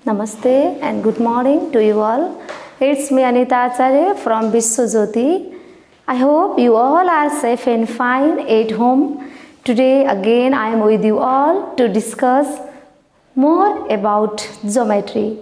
Namaste and good morning to you all. It's me Anita Acharya from Vishwajyoti. I hope you all are safe and fine at home. Today again I am with you all to discuss more about geometry.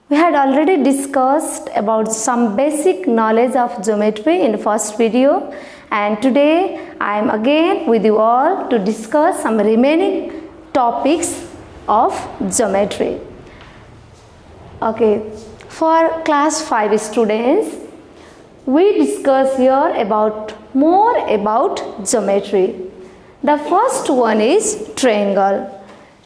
We had already discussed about some basic knowledge of geometry in the first video, and today I am again with you all to discuss some remaining topics of geometry. Okay, for class 5 students, we discuss here more about geometry. The first one is triangle.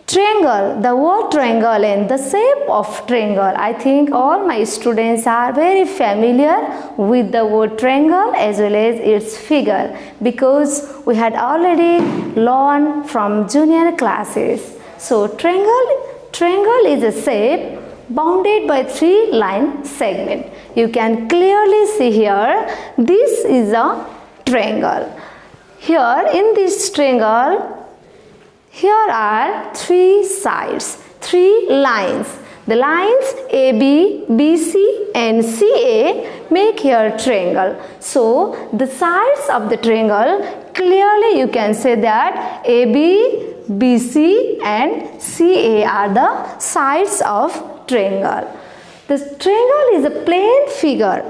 Triangle, the word triangle and the shape of triangle. I think all my students are very familiar with the word triangle as well as its figure, because we had already learned from junior classes. So triangle is a shape bounded by 3 line segment. You can clearly see here, this is a triangle. Here in this triangle, here are 3 sides, 3 lines. The lines AB, BC and CA make here triangle. So the sides of the triangle, clearly you can say that AB, BC and CA are the sides of triangle. The triangle is a plane figure.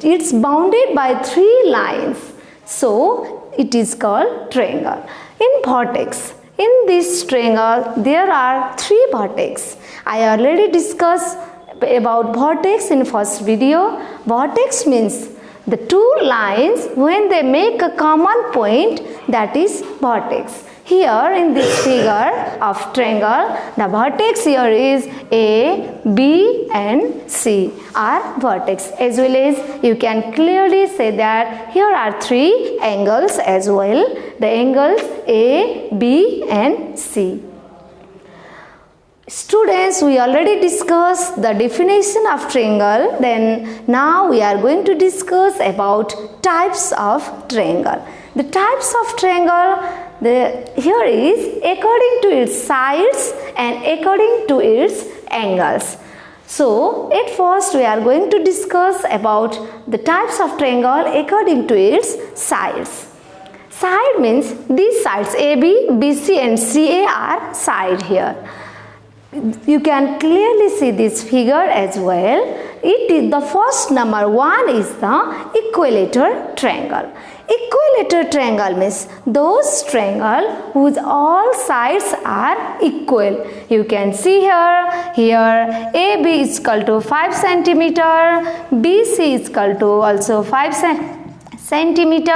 It's bounded by 3 lines. So it is called triangle. In vertex, in this triangle there are 3 vertex. I already discussed about vertex in first video. Vertex means the 2 lines when they make a common point, that is vertex. Here in this figure of triangle, the vertex here is A, B and C are vertex, as well as you can clearly say that here are 3 angles as well, the angles A, B and C. Students, we already discussed the definition of triangle. Then now we are going to discuss about types of triangle. The types of triangle, here is according to its sides and according to its angles. So at first we are going to discuss about the types of triangle according to its sides. Side means these sides AB, BC and CA are side here. You can clearly see this figure as well. It is the first number 1 is the equilateral triangle. Equilateral triangle means those triangle whose all sides are equal. You can see here AB is equal to 5 centimeter, BC is equal to also 5 centimeter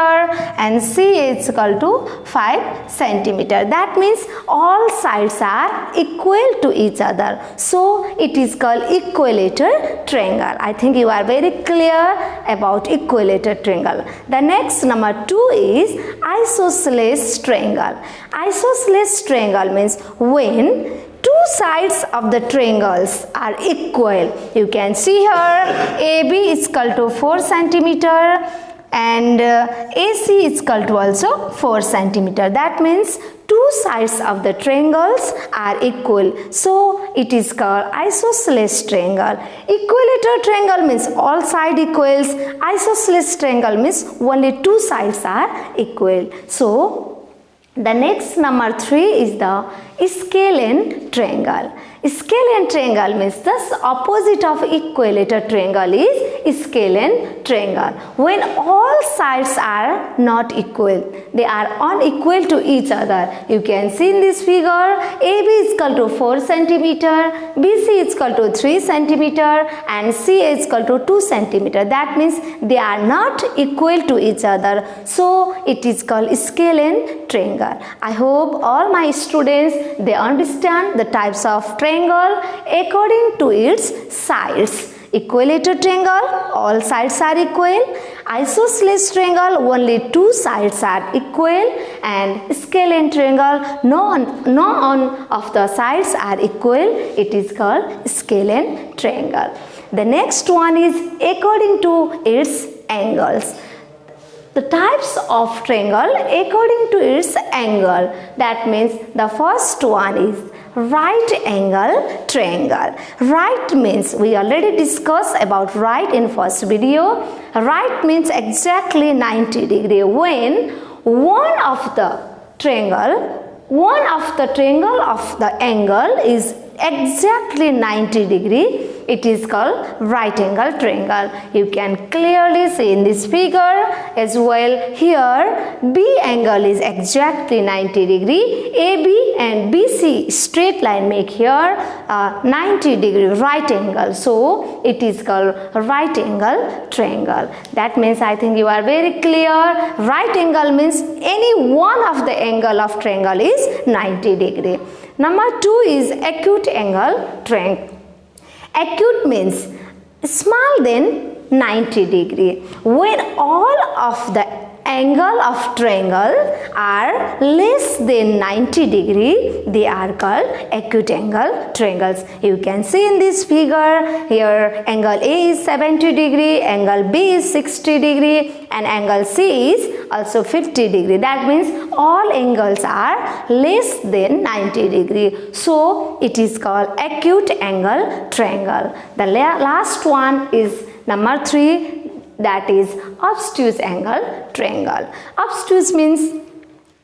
and C is equal to 5 centimeter. That means all sides are equal to each other. So it is called equilateral triangle. I think you are very clear about equilateral triangle. The next number 2 is isosceles triangle. Isosceles triangle means when 2 sides of the triangles are equal. You can see here AB is equal to 4 centimeter and AC is equal to also 4 centimeter. That means 2 sides of the triangles are equal. So it is called isosceles triangle. Equilateral triangle means all sides equals. Isosceles triangle means only 2 sides are equal. So the next number 3 is the scalene triangle. Scalene triangle means the opposite of equilateral triangle is scalene triangle. When all sides are not equal, they are unequal to each other. You can see in this figure, AB is equal to 4 centimeter, BC is equal to 3 centimeter and CA is equal to 2 centimeter. That means they are not equal to each other. So it is called scalene triangle. I hope all my students, they understand the types of triangle according to its sides. Equilateral triangle, all sides are equal. Isosceles triangle, only 2 sides are equal. And scalene triangle, none of the sides are equal. It is called scalene triangle. The next one is according to its angles. The types of triangle according to its angle. That means the first one is right angle triangle. Right means we already discussed about right in first video. Right means exactly 90 degree. When one of the triangle of the angle is exactly 90 degree, it is called right angle triangle. You can clearly see in this figure as well. Here B angle is exactly 90 degree. AB and BC straight line make here 90 degree right angle. So it is called right angle triangle. That means I think you are very clear. Right angle means any one of the angle of triangle is 90 degree. Number 2 is acute angle triangle. Acute means small than 90 degree. When all of the angle of triangle are less than 90 degree, they are called acute angle triangles. You can see in this figure here angle A is 70 degree, angle B is 60 degree and angle C is also 50 degree. That means all angles are less than 90 degree. So it is called acute angle triangle. The last one is number 3, that is obtuse angle triangle. Obtuse means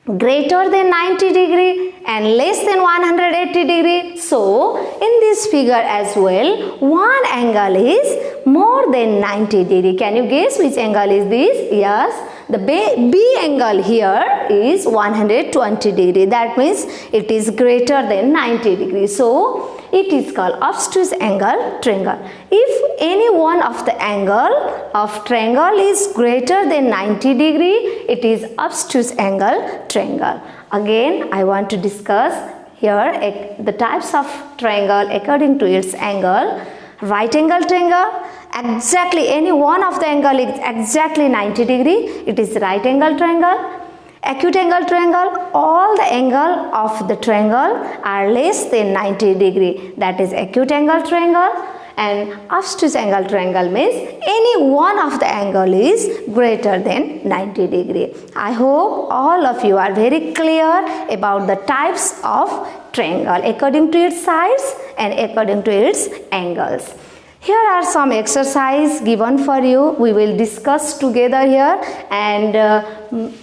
greater than 90 degree and less than 180 degree. So in this figure as well, one angle is more than 90 degree. Can you guess which angle is this? Yes, the B angle here is 120 degree. That means it is greater than 90 degree. So it is called obtuse angle triangle. If any one of the angle of triangle is greater than 90 degree, it is obtuse angle triangle. Again, I want to discuss here the types of triangle according to its angle. Right angle triangle, exactly any one of the angle is exactly 90 degree, it is right angle triangle. Acute angle triangle, all the angle of the triangle are less than 90 degree, that is acute angle triangle. And obtuse angle triangle means any one of the angle is greater than 90 degree. I hope all of you are very clear about the types of triangle according to its sides and according to its angles. Here are some exercise given for you. We will discuss together here and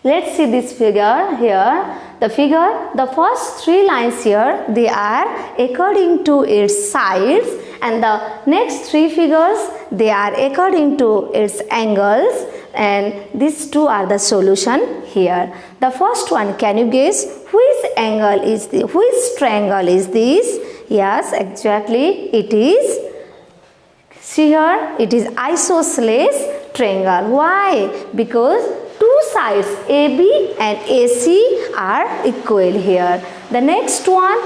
let's see this figure here. The first 3 lines here, they are according to its sides, and the next 3 figures, they are according to its angles, and these 2 are the solution here. The first one, can you guess which angle is this? Which triangle is this? Yes, exactly, it is. See here, it is isosceles triangle. Why? Because 2 sides AB and AC are equal here. The next one,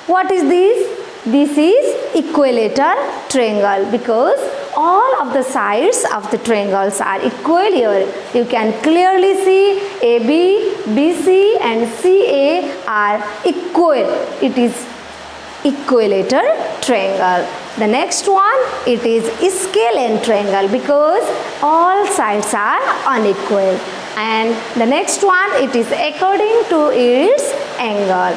what is this? This is equilateral triangle because all of the sides of the triangles are equal here. You can clearly see AB, BC and CA are equal. It is equilateral triangle. The next one, it is scalene triangle because all sides are unequal. And the next one, it is according to its angle.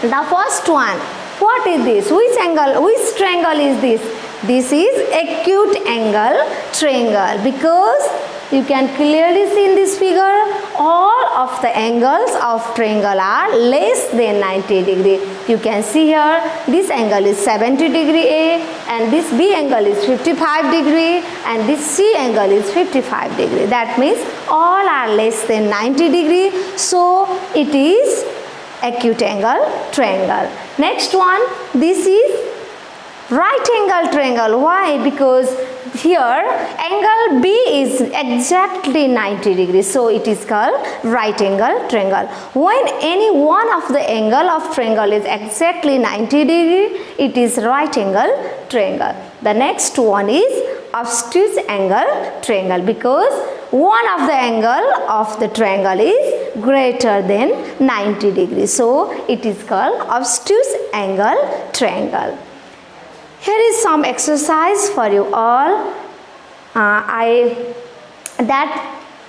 The first one, what is this? Which angle, which triangle is this? This is acute angle triangle because you can clearly see in this figure all of the angles of triangle are less than 90 degree. You can see here this angle is 70 degree A and this B angle is 55 degree and this C angle is 55 degree. That means all are less than 90 degree. So it is acute angle triangle. Next one, this is right angle triangle. Why? Because here angle B is exactly 90 degrees. So it is called right angle triangle. When any one of the angle of triangle is exactly 90 degree, it is right angle triangle. The next one is obtuse angle triangle because one of the angle of the triangle is greater than 90 degrees. So it is called obtuse angle triangle. Here is some exercise for you all.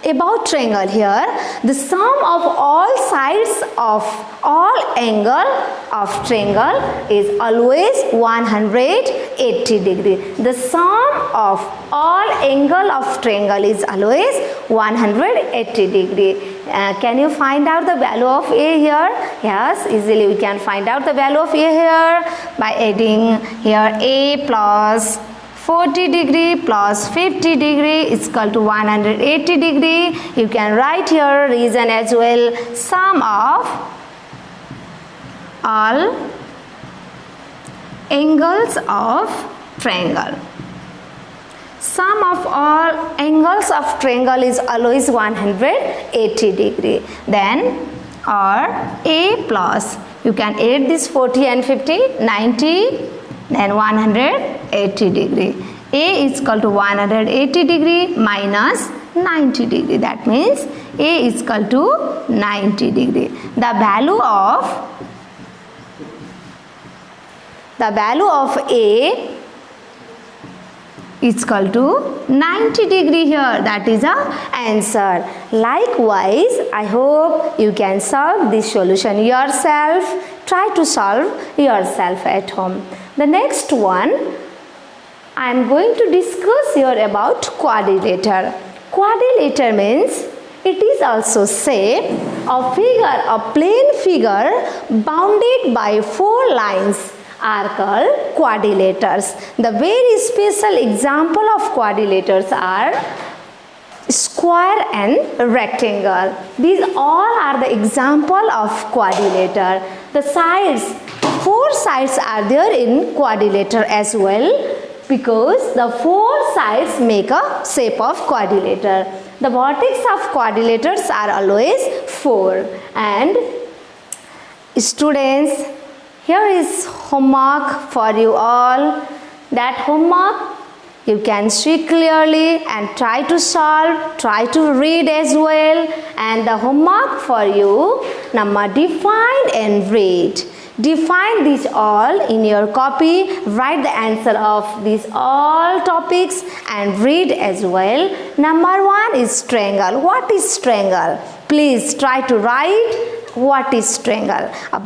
about triangle here, the sum of all sides of all angle of triangle is always 180 degree. The sum of all angle of triangle is always 180 degree. Can you find out the value of A here? Yes, easily we can find out the value of A here by adding here A plus 40 degree plus 50 degree is equal to 180 degree. You can write here reason as well. Sum of all angles of triangle. Sum of all angles of triangle is always 180 degree. Then or A plus, you can add this 40 and 50, 90, then 180 degree. A is equal to 180 degree minus 90 degree. That means A is equal to 90 degree. The value of A is equal to 90 degree here. That is our answer. Likewise, I hope you can solve this solution yourself. Try to solve yourself at home. The next one, I am going to discuss here about quadrilateral. Quadrilateral means it is also say a figure, a plane figure bounded by 4 lines are called quadrilaters. The very special example of quadrilaters are square and rectangle. These all are the example of quadrilateral. The sides, 4 sides are there in quadrilateral as well, because the 4 sides make a shape of quadrilateral. The vertex of quadrilaters are always 4. And students, here is homework for you all. That homework you can see clearly and try to solve, try to read as well. And the homework for you, number define and read. Define these all in your copy, write the answer of these all topics and read as well. Number 1 is triangle. What is triangle? Please try to write what is triangle. A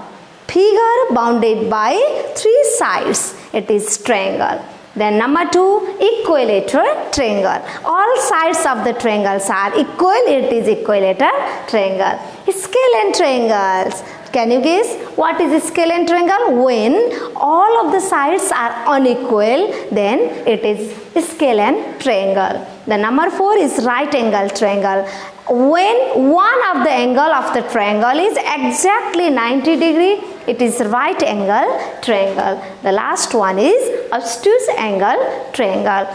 figure bounded by 3 sides. It is triangle. Then number 2, equilateral triangle. All sides of the triangles are equal. It is equilateral triangle. Scalene triangles. Can you guess what is a scalene triangle? When all of the sides are unequal, then it is a scalene triangle. The number 4 is right angle triangle. When one of the angle of the triangle is exactly 90 degree, it is right angle triangle. The last one is obtuse angle triangle.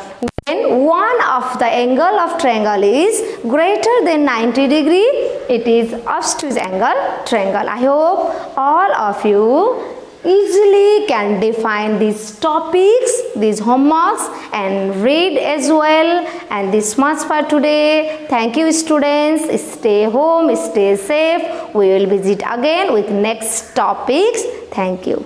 When one of the angle of triangle is greater than 90 degree, it is obtuse angle triangle. I hope all of you easily can define these topics, these homeworks and read as well. And this much for today. Thank you students. Stay home, stay safe. We will visit again with next topics. Thank you.